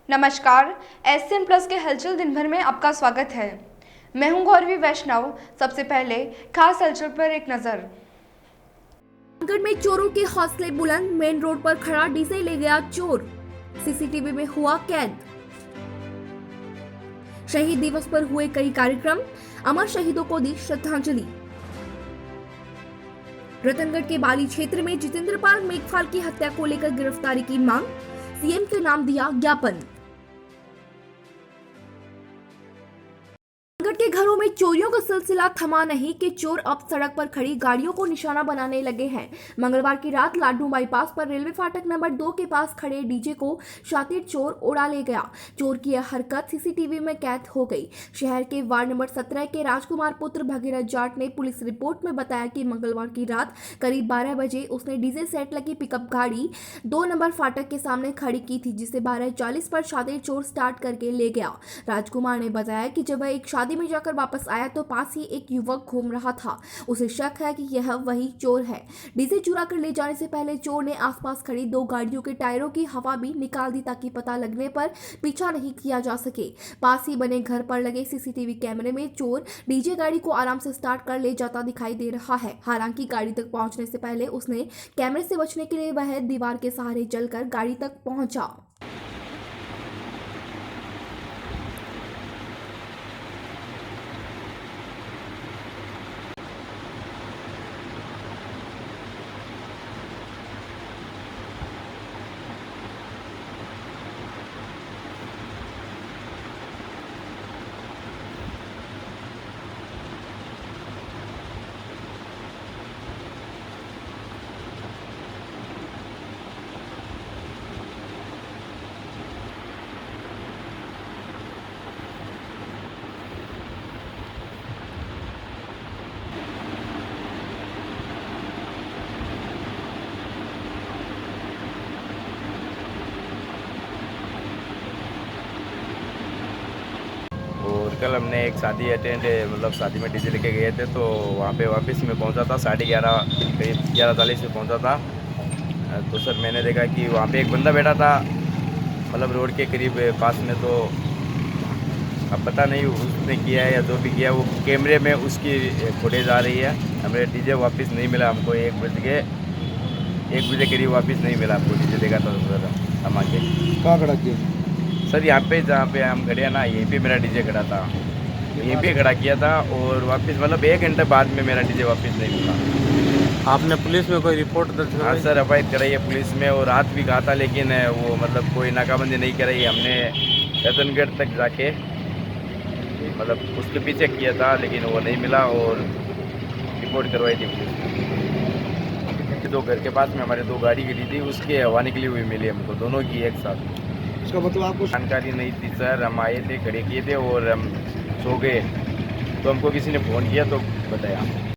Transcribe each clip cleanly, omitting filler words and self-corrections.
नमस्कार। SN plus के हलचल दिन भर में आपका स्वागत है। मैं हूं गौरवी वैष्णव। सबसे पहले खास हलचल पर एक नजर। रामगढ़ में चोरों के हौसले बुलंद, मेन रोड पर खड़ा डीजे ले गया चोर, सीसीटीवी में हुआ कैद। शहीद दिवस पर हुए कई कार्यक्रम, अमर शहीदों को दी श्रद्धांजलि। रतनगढ़ के बाली क्षेत्र में जितेंद्र पाल मेघवाल की हत्या को लेकर गिरफ्तारी की मांग, सीएम के नाम दिया ज्ञापन। रामगढ़ के घरों में चोरियों का सिलसिला थमा नहीं कि चोर अब सड़क पर खड़ी गाड़ियों को निशाना बनाने लगे हैं। मंगलवार की रात लाडू बाईपास पर रेलवे फाटक नंबर 2 के पास खड़े डीजे को शातिर चोर उड़ा ले गया। चोर की यह हरकत सीसीटीवी में कैद हो गई। शहर के वार्ड नंबर 17 के राजकुमार पुत्र भगीरथ जाट ने पुलिस रिपोर्ट में बताया कि मंगलवार की रात करीब 12 बजे उसने डीजे सेट लगी पिकअप गाड़ी 2 नंबर फाटक के सामने खड़ी की थी, जिसे 12:40 पर शातिर चोर स्टार्ट करके ले गया। राजकुमार ने बताया कि जब वह एक शादी में जाकर वापस आया तो पास ही एक युवक घूम रहा था। उसे शक है कि यह वही चोर है। डीजे चुरा कर ले जाने से पहले चोर ने आसपास खड़ी 2 गाड़ियों के टायरों की हवा भी निकाल दी ताकि पता लगने पर पीछा नहीं किया जा सके। पास ही बने घर पर लगे सीसीटीवी कैमरे में चोर डीजे गाड़ी को आराम से स्टार्ट कर ले जाता दिखाई दे रहा है। हालांकि गाड़ी तक पहुंचने से पहले उसने कैमरे से बचने के लिए वह दीवार के सहारे चलकर गाड़ी तक पहुंचा। और कल हमने एक शादी अटेंड मतलब शादी में डीजे लेके गए थे, तो वहाँ पे वापस मैं पहुँचा था 11:30 करीब 11:40 में पहुँचा था। तो सर मैंने देखा कि वहाँ पे एक बंदा बैठा था मतलब रोड के करीब पास में। तो अब पता नहीं उसने किया है या जो भी किया, वो कैमरे में उसकी फुटेज आ रही है। हमें डीजे वापस नहीं मिला हमको। 1 बजे करीब वापस नहीं मिला हमको डीजे। देखा था सर हम आके कहाँ खड़ा किया? सर यहाँ पे जहाँ पे हम खड़े हैं ना, यहीं पे मेरा डीजे खड़ा था, यहीं पे खड़ा किया था। और वापस मतलब 1 घंटे बाद में मेरा डीजे वापस नहीं मिला। आपने पुलिस में कोई रिपोर्ट दर्ज हाँ कराई? सर, एफ कराई है पुलिस में और हाथ भी कहा था, लेकिन वो मतलब कोई नाकाबंदी नहीं कराई। हमने रतनगढ़ तक जाके मतलब उसके पीछे किया था, लेकिन वो नहीं मिला और रिपोर्ट करवाई थी पुलिस ने। 2 घर के पास में हमारे 2 गाड़ी खड़ी थी, उसकी हवा निकली हुई मिली हमको, दोनों की एक साथ। इसका मतलब आपको जानकारी नहीं थी सर। हम आए थे, खड़े किए थे और हम सो गए, तो हमको किसी ने फ़ोन किया तो बताया।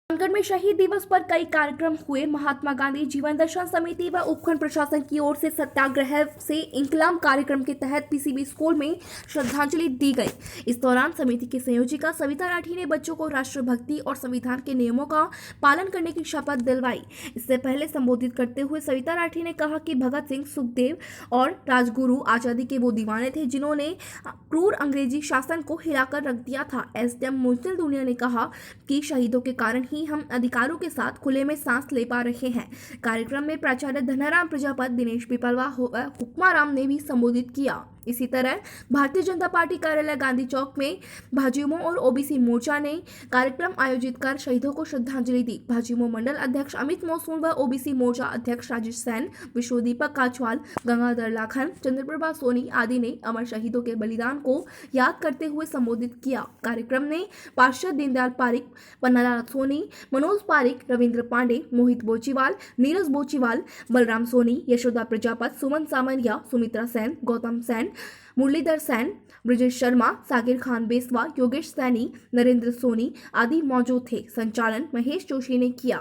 रामगढ़ में शहीद दिवस पर कई कार्यक्रम हुए। महात्मा गांधी जीवन दर्शन समिति व उपखंड प्रशासन की ओर से सत्याग्रह से इंकलाब कार्यक्रम के तहत पीसीबी स्कूल में श्रद्धांजलि दी गई। इस दौरान समिति की संयोजिका सविता राठी ने बच्चों को राष्ट्रभक्ति और संविधान के नियमों का पालन करने की शपथ दिलवाई। इससे पहले संबोधित करते हुए सविता राठी ने कहा कि भगत सिंह, सुखदेव और राजगुरु आजादी के वो दीवाने थे जिन्होंने क्रूर अंग्रेजी शासन को हिलाकर रख दिया था। एसडीएम मुजदिल दुनिया ने कहा कि शहीदों के कारण ही हम अधिकारों के साथ खुले में सांस ले पा रहे हैं। कार्यक्रम में प्राचार्य धनाराम प्रजापत, दिनेश पिपलवा, हुक्माराम ने भी संबोधित किया। इसी तरह भारतीय जनता पार्टी कार्यालय गांधी चौक में भाजयुमो और ओबीसी मोर्चा ने कार्यक्रम आयोजित कर शहीदों को श्रद्धांजलि दी। भाजयुमो मंडल अध्यक्ष अमित मौसून व ओबीसी मोर्चा अध्यक्ष राजेश सैन, विश्वदीपक काछवाल, गंगाधर लाखन, चंद्रप्रभा सोनी आदि ने अमर शहीदों के बलिदान को याद करते हुए संबोधित किया। कार्यक्रम में पार्षद दीनदयाल पारिक, पन्नालाल सोनी, मनोज पारिक, रविंद्र पांडे, मोहित बोचीवाल, नीरज बोचीवाल, बलराम सोनी, यशोदा प्रजापत, सुमन सामरिया, सुमित्रा सैन, गौतम सैन, मुरलीधर सैन, ब्रिजेश शर्मा, साकिर खान बेसवा, योगेश सैनी, नरेंद्र सोनी आदि मौजूद थे। संचालन महेश जोशी ने किया।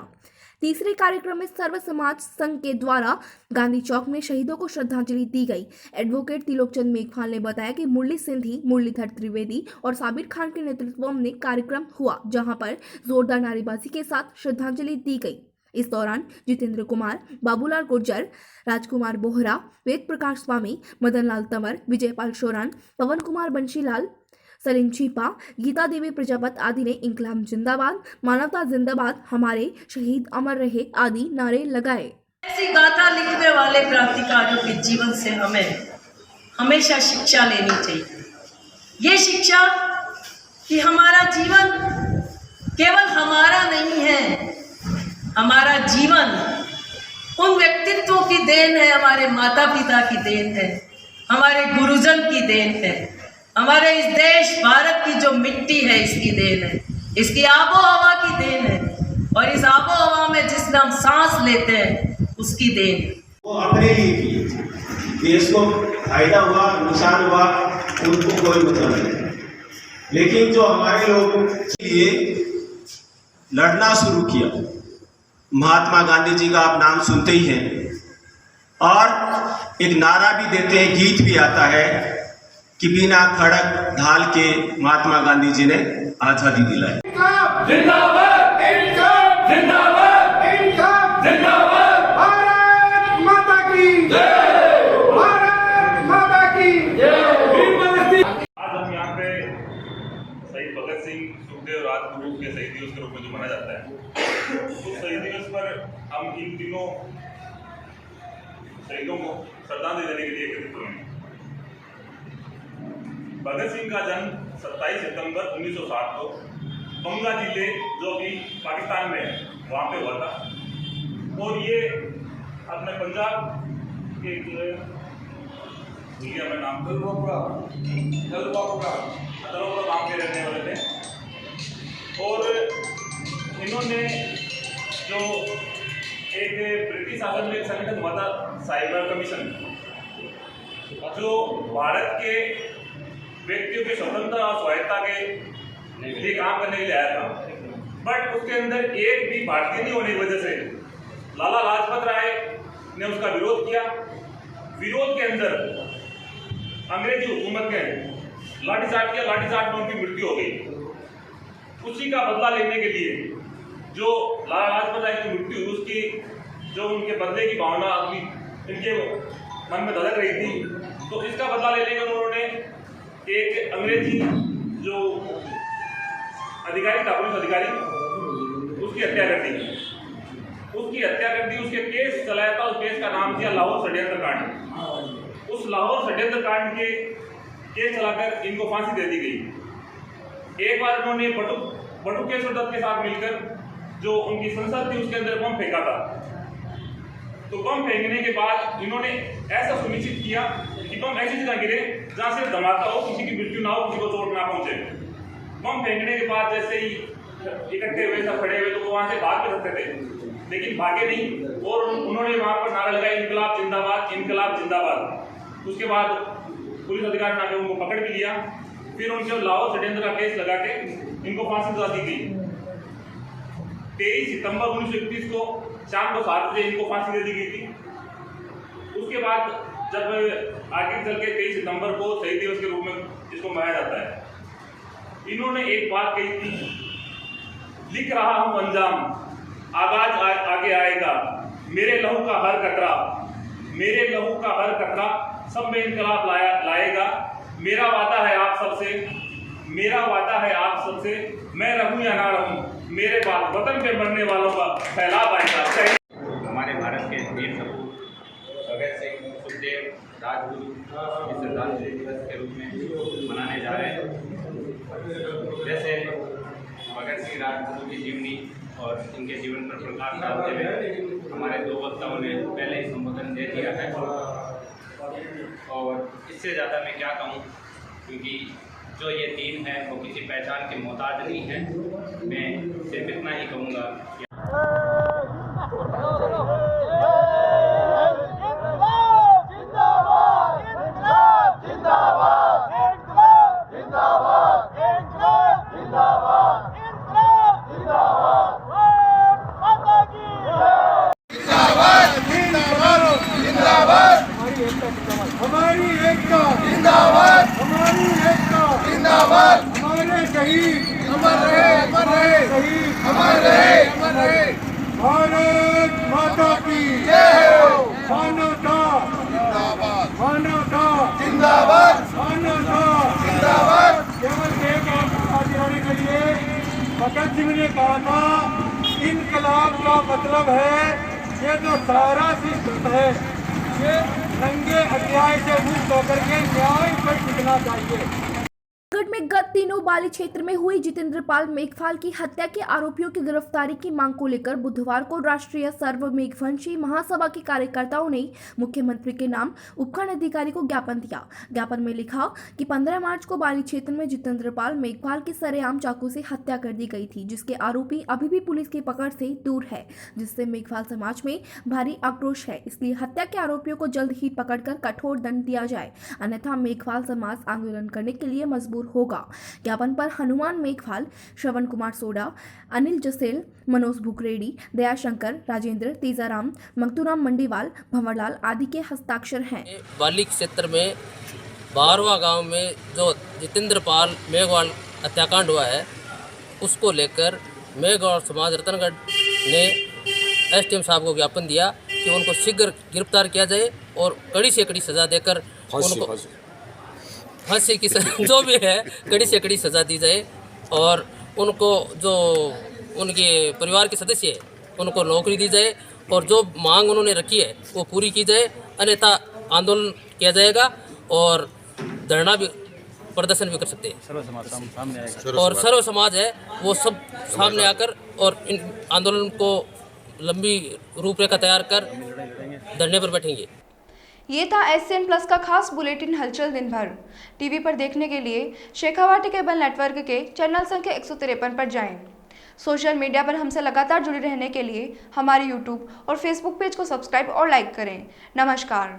तीसरे कार्यक्रम में सर्व समाज संघ के द्वारा गांधी चौक में शहीदों को श्रद्धांजलि दी गई। एडवोकेट तिलोकचंद मेघवाल ने बताया कि मुरली सिंधी, मुरलीधर त्रिवेदी और साबिर खान के नेतृत्व में कार्यक्रम हुआ, जहां पर जोरदार नारेबाजी के साथ श्रद्धांजलि दी गई। इस दौरान जितेंद्र कुमार, बाबूलाल गुर्जर, राजकुमार बोहरा, वेद प्रकाश स्वामी, मदन लाल तंवर, विजयपाल शोरान, पवन कुमार बंशीलाल, सलीम चीपा, गीता देवी प्रजापत आदि ने इंकलाब जिंदाबाद, मानवता जिंदाबाद, हमारे शहीद अमर रहे आदि नारे लगाए। ऐसी गाथा लिखने वाले क्रांतिकारियों के जीवन से हमें हमेशा शिक्षा लेनी चाहिए। ये शिक्षा कि हमारा जीवन केवल हमारा नहीं है, हमारा जीवन उन व्यक्तित्वों की देन है, हमारे माता पिता की देन है, हमारे गुरुजन की देन है, हमारे इस देश भारत की जो मिट्टी है इसकी देन है, इसकी आबो हवा की देन है, और इस आबो हवा में जिसमें हम सांस लेते हैं उसकी देन है। वो अपने लिए किए, देश को फायदा हुआ नुकसान हुआ उनको कोई मतलब नहीं, लेकिन जो हमारे लोगों के लिए लड़ना शुरू किया, महात्मा गांधी जी का आप नाम सुनते ही हैं, और एक नारा भी देते हैं, गीत भी आता है कि बिना खड़क ढाल के महात्मा गांधी जी ने आजादी दिलाई। जिंदाबाद जिंदाबाद जिंदाबाद, भारत माता की जय, भारत माता की जय। आज हम यहाँ पे शहीद भगत सिंह, सुखदेव, राजगुरु के शहीद दिवस के रूप में जो मनाया जाता है, उस शहीद दिवस पर हम इन तीनों शहीदों को श्रद्धांजलि देने के लिए एकत्रित हुए हैं। भगत सिंह का जन्म 27 सितंबर 1960 को बंगा जिले जो अभी पाकिस्तान में है वहाँ पे हुआ था, और ये अपने पंजाब के भूलिया में नाम दलवापुरा गाँव के रहने वाले थे, और इन्होंने जो एक ब्रिटिश शासन में एक संगठन हुआ था साइबर कमीशन, जो भारत के व्यक्तियों के स्वतंत्रता और स्वायत्ता के लिए काम करने के लिए आया था, बट उसके अंदर एक भी भारतीय नहीं होने की वजह से लाला लाजपत राय ने उसका विरोध किया। विरोध के अंदर अंग्रेजी हुकूमत ने लाठीचार्ज किया, लाठीचार्ज में उनकी मृत्यु हो गई। उसी का बदला लेने के लिए जो लाला लाजपत राय की मृत्यु हुई, उसकी जो उनके बदले की भावना इनके मन में धड़क रही थी, तो इसका बदला लेने के उन्होंने एक अंग्रेजी जो अधिकारी था, पुलिस अधिकारी, उसकी हत्या कर दी। उसके केस चलाया था, उस केस का नाम दिया लाहौर षड्यंत्र कांड। उस लाहौर षड्यंत्र कांड के केस चलाकर इनको फांसी दे दी गई। एक बार उन्होंने बटुकेश्वर दत्त के साथ मिलकर जो उनकी संसद थी उसके अंदर बम फेंका था। तो बम फेंकने के बाद इन्होंने ऐसा सुनिश्चित किया कि बम ऐसी जगह गिरे जहाँ से धमाका हो, किसी की मृत्यु ना हो, किसी को चोट ना पहुंचे। बम फेंकने के बाद जैसे ही इकट्ठे हुए सब खड़े हुए तो वो वहाँ से भाग भी सकते थे, लेकिन भागे नहीं, और उन्होंने वहाँ पर नारा लगाया इनकलाब जिंदाबाद, इनकलाब जिंदाबाद। उसके बाद पुलिस अधिकारी ने उनको पकड़ भी लिया, फिर उनके लाहौर षड्यंत्र का केस लगा के इनको फांसी सजा दी गई। 23 सितंबर 1931 को शाम को 7 बजे इनको फांसी दे दी गई थी। उसके बाद जब आगे चल के 23 सितंबर को शहीद दिवस के रूप में इसको मनाया जाता है, इन्होंने एक बात कही थी, लिख रहा हूं अंजाम, आगाज आगे आएगा, मेरे लहू का हर कतरा, मेरे लहू का हर कतरा सब में इनकलाब लाएगा। मेरा वादा है आप सबसे, मेरा वादा है आप सबसे, मैं रहूं या ना रहूं, मेरे बाद वतन पे मरने वालों का फैलाव आएगा। हमारे भारत के वीर सपूत भगत सिंह, सुखदेव, राजगुरु की श्रद्धांजलि दिवस के रूप में मनाने जा रहे हैं। जैसे भगत सिंह, राजगुरु की जीवनी और इनके जीवन पर प्रकाश डालते हुए हमारे दो वक्ताओं ने पहले ही संबोधन दे दिया है, और इससे ज़्यादा मैं क्या कहूँ, क्योंकि जो ये दिन है वो किसी पहचान के मोहताज नहीं है। मैं सिर्फ इतना ही कहूँगा कि हमारी एकता जिंदाबाद, हमारी एकता जिंदाबाद, हमारे शहीद अमर रहे, अमर रहे, शहीद अमर रहे, अमर रहे। भगत सिंह ने कहा था इनकलाब का मतलब है ये जो सारा सिस्टम है ये रंगे अन्याय से मुक्त होकर के न्याय पर टिकना चाहिए। छत्तीसगढ़ में गत दिनों बाली क्षेत्र में हुई जितेंद्र पाल मेघवाल की हत्या के आरोपियों की गिरफ्तारी की मांग को लेकर बुधवार को राष्ट्रीय सर्व मेघवंशी महासभा के कार्यकर्ताओं ने मुख्यमंत्री के नाम उपखंड अधिकारी को ज्ञापन दिया। ज्ञापन में लिखा कि 15 मार्च को बाली क्षेत्र में जितेंद्र पाल मेघवाल की सरेआम चाकू से हत्या कर दी गई थी, जिसके आरोपी अभी भी पुलिस की पकड़ से दूर है, जिससे मेघवाल समाज में भारी आक्रोश है। इसलिए हत्या के आरोपियों को जल्द ही पकड़कर कठोर दंड दिया जाए, अन्यथा मेघवाल समाज आंदोलन करने के लिए मजबूर होगा। ज्ञापन पर हनुमान मेघवाल, श्रवण कुमार सोडा, अनिल जसेल, मनोज भुकरेडी, दयाशंकर, राजेंद्र, तेजाराम, मंगतूराम मंडीवाल, भंवरलाल आदि के हस्ताक्षर हैं। बाली क्षेत्र में 12वां गांव में जो जितेंद्र पाल मेघवाल हत्याकांड हुआ है उसको लेकर मेघवाल समाज रतनगढ़ ने एसडीएम साहब को ज्ञापन दिया कि उनको शीघ्र गिरफ्तार किया जाए और कड़ी से कड़ी सजा देकर उनको फांसी की जो भी है कड़ी से कड़ी सजा दी जाए और उनको जो उनके परिवार के सदस्य है उनको नौकरी दी जाए और जो मांग उन्होंने रखी है वो पूरी की जाए, अन्यथा आंदोलन किया जाएगा और धरना भी प्रदर्शन भी कर सकते हैं और सर्व समाज है वो सब सामने आकर और इन आंदोलन को लंबी रूपरेखा तैयार कर धरने पर बैठेंगे। ये था SCN प्लस का खास बुलेटिन हलचल दिन भर। टीवी पर देखने के लिए शेखावाटी केबल नेटवर्क के चैनल संख्या 153 पर जाएं। सोशल मीडिया पर हमसे लगातार जुड़े रहने के लिए हमारे YouTube और Facebook पेज को सब्सक्राइब और लाइक करें। नमस्कार।